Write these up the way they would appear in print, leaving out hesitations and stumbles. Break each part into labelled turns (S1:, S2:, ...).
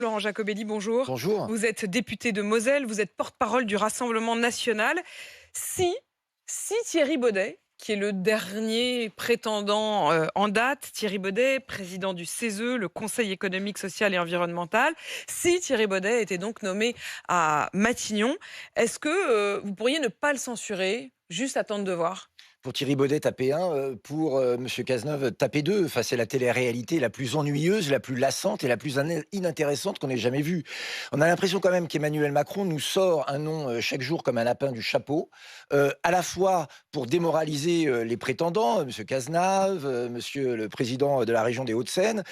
S1: Laurent Jacobelli, bonjour.
S2: Bonjour.
S1: Vous êtes député de Moselle, vous êtes porte-parole du Rassemblement national. Si, si Thierry Baudet, qui est le dernier prétendant en date, Thierry Baudet, président du CESE, le Conseil économique, social et environnemental, si Thierry Baudet était donc nommé à Matignon, est-ce que vous pourriez ne pas le censurer, juste attendre de voir?
S2: Pour Thierry Baudet, taper 1, pour Monsieur Cazeneuve, taper 2. Enfin, c'est la télé-réalité la plus ennuyeuse, la plus lassante et la plus inintéressante qu'on ait jamais vue. On a l'impression quand même qu'Emmanuel Macron nous sort un nom chaque jour comme un lapin du chapeau, à la fois pour démoraliser les prétendants, Monsieur Cazeneuve, Monsieur le président de la région des Hauts-de-Seine,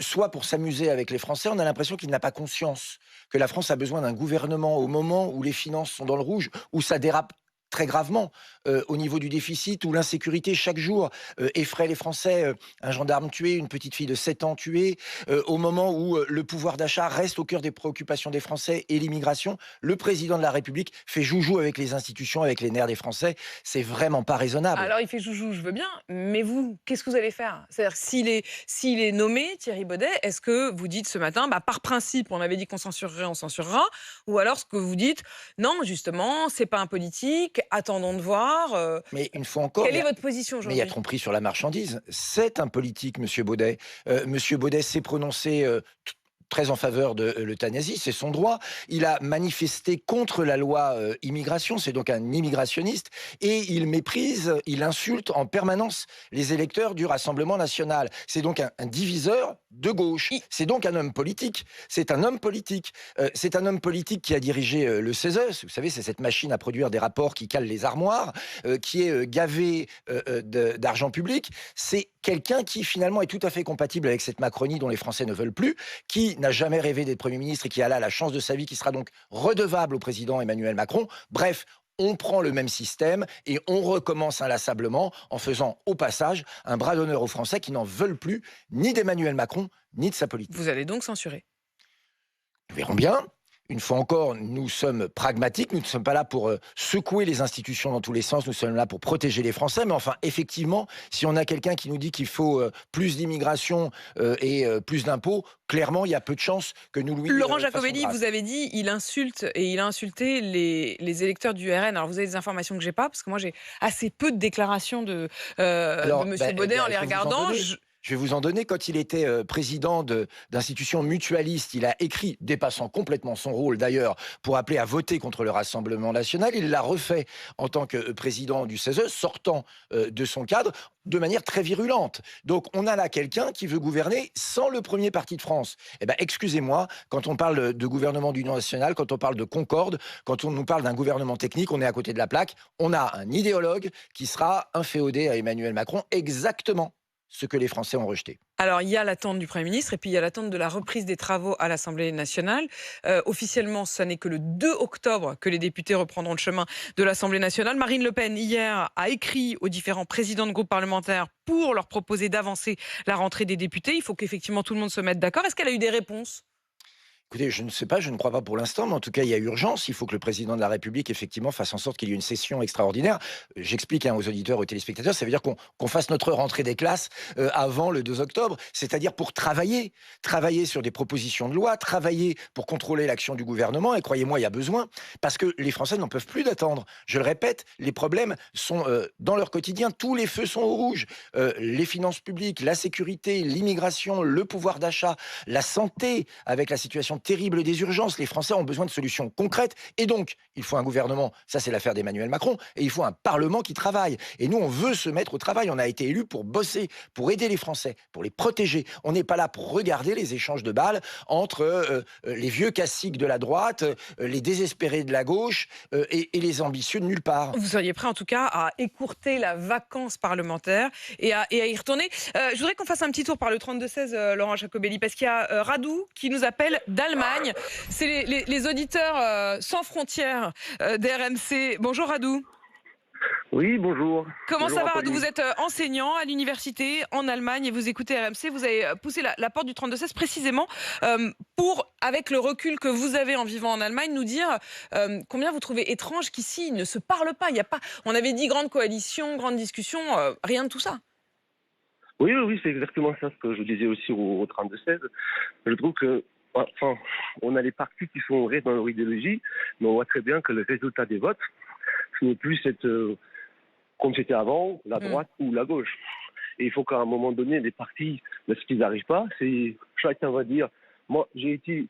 S2: soit pour s'amuser avec les Français. On a l'impression qu'il n'a pas conscience que la France a besoin d'un gouvernement au moment où les finances sont dans le rouge, où ça dérape très gravement au niveau du déficit, où l'insécurité chaque jour effraie les Français. Un gendarme tué, une petite fille de 7 ans tuée, au moment où le pouvoir d'achat reste au cœur des préoccupations des Français et l'immigration, le président de la République fait joujou avec les institutions, avec les nerfs des Français. C'est vraiment pas raisonnable.
S1: Alors, il fait joujou, je veux bien, mais vous, qu'est-ce que vous allez faire? C'est-à-dire, s'il est nommé, Thierry Baudet, est-ce que vous dites ce matin, bah, par principe, on avait dit qu'on censurerait, on censurera, ou alors ce que vous dites, non, justement, c'est pas un politique, attendons de voir.
S2: Mais une fois encore,
S1: Quelle est votre position
S2: mais il y a
S1: aujourd'hui?
S2: tromperie sur la marchandise. C'est un politique, Monsieur Baudet. Monsieur Baudet s'est prononcé très en faveur de l'euthanasie, c'est son droit. Il a manifesté contre la loi immigration, c'est donc un immigrationniste, et il méprise, il insulte en permanence les électeurs du Rassemblement national. C'est donc un diviseur de gauche.
S1: I-
S2: C'est donc un homme politique. C'est un homme politique. C'est un homme politique qui a dirigé le CESE. Vous savez, c'est cette machine à produire des rapports qui cale les armoires, qui est gavé d'argent public. C'est quelqu'un qui finalement est tout à fait compatible avec cette Macronie dont les Français ne veulent plus, qui n'a jamais rêvé d'être Premier ministre et qui a là la chance de sa vie, qui sera donc redevable au président Emmanuel Macron. Bref, on prend le même système et on recommence inlassablement en faisant au passage un bras d'honneur aux Français qui n'en veulent plus ni d'Emmanuel Macron ni de sa politique.
S1: Vous allez donc censurer.
S2: Nous verrons bien. Une fois encore, nous sommes pragmatiques, nous ne sommes pas là pour secouer les institutions dans tous les sens, nous sommes là pour protéger les Français. Mais enfin, effectivement, si on a quelqu'un qui nous dit qu'il faut plus d'immigration et plus d'impôts, clairement, il y a peu de chances que nous lui
S1: Laurent
S2: fassions
S1: Jacobelli,
S2: grâce.
S1: vous avez dit, il insulte et il a insulté les électeurs du RN. Alors, vous avez des informations que j'ai pas, parce que moi, j'ai assez peu de déclarations de
S2: Alors,
S1: Monsieur Baudet en
S2: je
S1: les
S2: vais vous en
S1: regardant.
S2: donner. Je vais vous en donner. Quand il était président d'institutions mutualistes, il a écrit, dépassant complètement son rôle d'ailleurs, pour appeler à voter contre le Rassemblement national. Il l'a refait en tant que président du CESE, sortant de son cadre, de manière très virulente. Donc on a là quelqu'un qui veut gouverner sans le premier parti de France. Eh ben, excusez-moi, quand on parle de gouvernement d'union nationale, quand on parle de concorde, quand on nous parle d'un gouvernement technique, on est à côté de la plaque. On a un idéologue qui sera inféodé à Emmanuel Macron, exactement ce que les Français ont rejeté.
S1: Alors, il y a l'attente du Premier ministre et puis il y a l'attente de la reprise des travaux à l'Assemblée nationale. Officiellement, ce n'est que le 2 octobre que les députés reprendront le chemin de l'Assemblée nationale. Marine Le Pen, hier, a écrit aux différents présidents de groupes parlementaires pour leur proposer d'avancer la rentrée des députés. Il faut qu'effectivement tout le monde se mette d'accord. Est-ce qu'elle a eu des réponses?
S2: Écoutez, je ne sais pas, je ne crois pas pour l'instant, mais en tout cas, il y a urgence. Il faut que le président de la République, effectivement, fasse en sorte qu'il y ait une session extraordinaire. J'explique aux auditeurs, aux téléspectateurs, ça veut dire qu'on fasse notre rentrée des classes avant le 2 octobre, c'est-à-dire pour travailler. Travailler sur des propositions de loi, travailler pour contrôler l'action du gouvernement. Et croyez-moi, il y a besoin, parce que les Français n'en peuvent plus d'attendre. Je le répète, les problèmes sont dans leur quotidien. Tous les feux sont au rouge. Les finances publiques, la sécurité, l'immigration, le pouvoir d'achat, la santé, avec la situation terrible des urgences. Les Français ont besoin de solutions concrètes et donc il faut un gouvernement, ça c'est l'affaire d'Emmanuel Macron, et il faut un Parlement qui travaille. Et nous on veut se mettre au travail, on a été élus pour bosser, pour aider les Français, pour les protéger. On n'est pas là pour regarder les échanges de balles entre les vieux caciques de la droite, les désespérés de la gauche et les ambitieux de nulle part.
S1: Vous seriez prêt en tout cas à écourter la vacance parlementaire et à y retourner. Je voudrais qu'on fasse un petit tour par le 32-16, Laurent Jacobelli, parce qu'il y a Radou qui nous appelle d'Allemagne. C'est les auditeurs sans frontières d'RMC. Bonjour Radou.
S3: Oui, bonjour.
S1: Comment
S3: Bonjour
S1: ça va Radou?
S3: Apolline.
S1: Vous êtes enseignant à l'université en Allemagne et vous écoutez RMC. Vous avez poussé la porte du 32-16 précisément pour, avec le recul que vous avez en vivant en Allemagne, nous dire combien vous trouvez étrange qu'ici, ils ne se parlent pas. Il y a pas. On avait dit grande coalition, grande discussion, rien de tout ça.
S3: Oui, c'est exactement ça ce que je disais aussi au 32-16. Je trouve que enfin, on a les partis qui sont restés dans leur idéologie, mais on voit très bien que le résultat des votes, ce n'est plus comme c'était avant, la droite ou la gauche. Et il faut qu'à un moment donné, les partis, ce qu'ils n'arrivent pas, c'est chacun va dire, moi j'ai été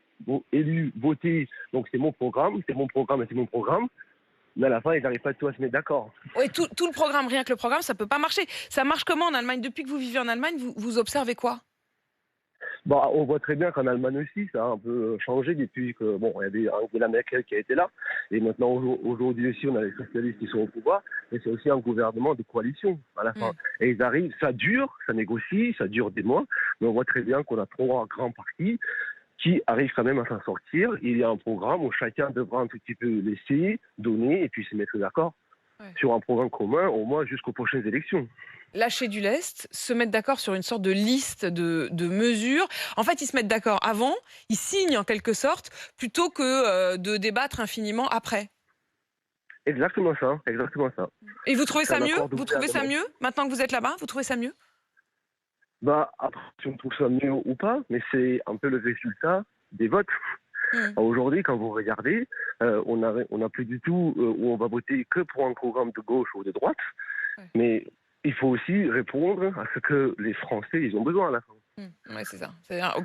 S3: élu, voté, donc c'est mon programme, c'est mon programme et c'est mon programme. Mais à la fin, ils n'arrivent pas tous à se mettre d'accord.
S1: Oui, tout le programme, rien que le programme, ça peut pas marcher. Ça marche comment en Allemagne? Depuis que vous vivez en Allemagne, vous observez quoi?
S3: Bah, on voit très bien qu'en Allemagne aussi, ça a un peu changé depuis que, bon, il y avait Angela Merkel qui a été là. Et maintenant, aujourd'hui aussi, on a les socialistes qui sont au pouvoir. Mais c'est aussi un gouvernement de coalition à la fin. Et ils arrivent, ça dure, ça négocie, ça dure des mois. Mais on voit très bien qu'on a 3 grands partis qui arrivent quand même à s'en sortir. Il y a un programme où chacun devra un tout petit peu laisser, donner et puis se mettre d'accord sur un programme commun, au moins jusqu'aux prochaines élections.
S1: Lâcher du lest, se mettre d'accord sur une sorte de liste de mesures. En fait, ils se mettent d'accord avant, ils signent en quelque sorte, plutôt que de débattre infiniment après.
S3: Exactement ça, exactement ça.
S1: Et vous trouvez ça
S3: C'est un
S1: mieux?
S3: accord de
S1: Vous trouvez ça
S3: gouvernement.
S1: mieux? Maintenant que vous êtes là-bas, vous trouvez ça mieux?
S3: Bah, après, si on trouve ça mieux ou pas, mais c'est un peu le résultat des votes. Aujourd'hui, quand vous regardez, on n'a plus du tout où on va voter que pour un programme de gauche ou de droite, mais il faut aussi répondre à ce que les Français ils ont besoin à la fin.
S1: Ouais, c'est ça.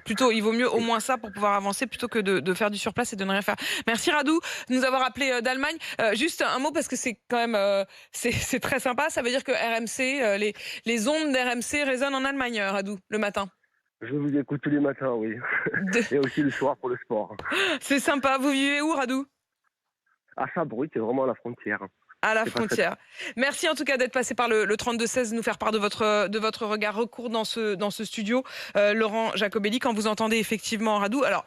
S1: Plutôt, il vaut mieux au moins ça pour pouvoir avancer plutôt que de faire du surplace et de ne rien faire. Merci Radou de nous avoir appelé d'Allemagne. Juste un mot parce que c'est quand même c'est très sympa. Ça veut dire que RMC, les ondes d'RMC résonnent en Allemagne, Radou, le matin.
S3: Je vous écoute tous les matins, oui. Et aussi le soir pour le sport.
S1: C'est sympa. Vous vivez où, Radou?
S3: À Saarbrück, c'est vraiment à la frontière.
S1: À la frontière. Merci en tout cas d'être passé par le 32-16, nous faire part de votre regard recours dans ce studio. Laurent Jacobelli, quand vous entendez effectivement Radou, alors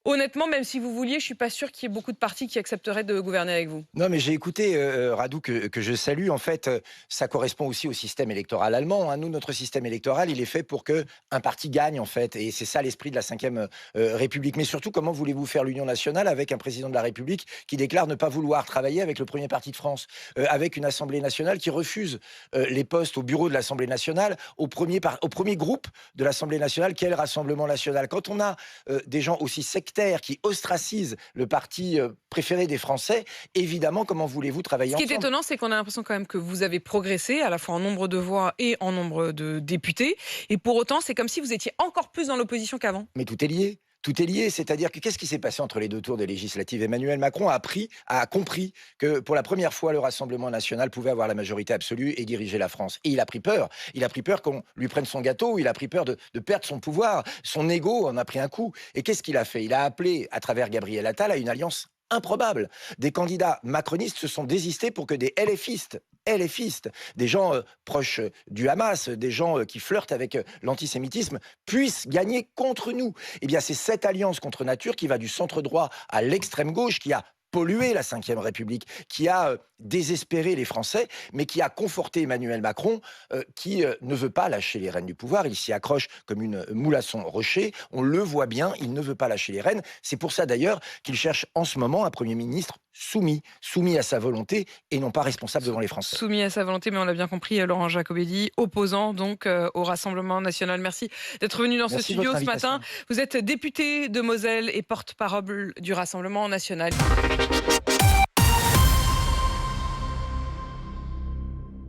S1: honnêtement, même si vous vouliez, je suis pas sûr qu'il y ait beaucoup de partis qui accepteraient de gouverner avec vous.
S2: Non, mais j'ai écouté Radou que je salue. En fait, ça correspond aussi au système électoral allemand. Hein. Nous, notre système électoral, il est fait pour que un parti gagne, en fait. Et c'est ça l'esprit de la Ve République. Mais surtout, comment voulez-vous faire l'union nationale avec un président de la République qui déclare ne pas vouloir travailler avec le premier parti de France, avec une Assemblée nationale qui refuse les postes au bureau de l'Assemblée nationale, au premier groupe de l'Assemblée nationale, qui est le Rassemblement national. Quand on a des gens aussi sectaires qui ostracisent le parti préféré des Français, évidemment, comment voulez-vous travailler
S1: ensemble? Ce qui est
S2: ensemble?
S1: étonnant, c'est qu'on a l'impression quand même que vous avez progressé, à la fois en nombre de voix et en nombre de députés. Et pour autant, c'est comme si vous étiez encore plus dans l'opposition qu'avant.
S2: Mais tout est lié. Tout est lié, c'est-à-dire que qu'est-ce qui s'est passé entre les 2 tours des législatives? Emmanuel Macron a compris que pour la première fois, le Rassemblement national pouvait avoir la majorité absolue et diriger la France. Et il a pris peur. Il a pris peur qu'on lui prenne son gâteau, il a pris peur de perdre son pouvoir. Son ego en a pris un coup. Et qu'est-ce qu'il a fait? Il a appelé, à travers Gabriel Attal, à une alliance improbable. Des candidats macronistes se sont désistés pour que des LFistes, des gens proches du Hamas, des gens qui flirtent avec l'antisémitisme, puissent gagner contre nous. Eh bien, c'est cette alliance contre nature qui va du centre droit à l'extrême gauche qui a pollué la Ve République, qui a désespéré les Français, mais qui a conforté Emmanuel Macron, qui ne veut pas lâcher les rênes du pouvoir. Il s'y accroche comme une moule à son rocher. On le voit bien, il ne veut pas lâcher les rênes. C'est pour ça d'ailleurs qu'il cherche en ce moment un Premier ministre soumis à sa volonté et non pas responsable devant les Français.
S1: Soumis à sa volonté, mais on l'a bien compris, Laurent Jacobelli, opposant donc au Rassemblement national. Merci d'être venu dans ce studio ce matin. Vous êtes député de Moselle et porte-parole du Rassemblement national.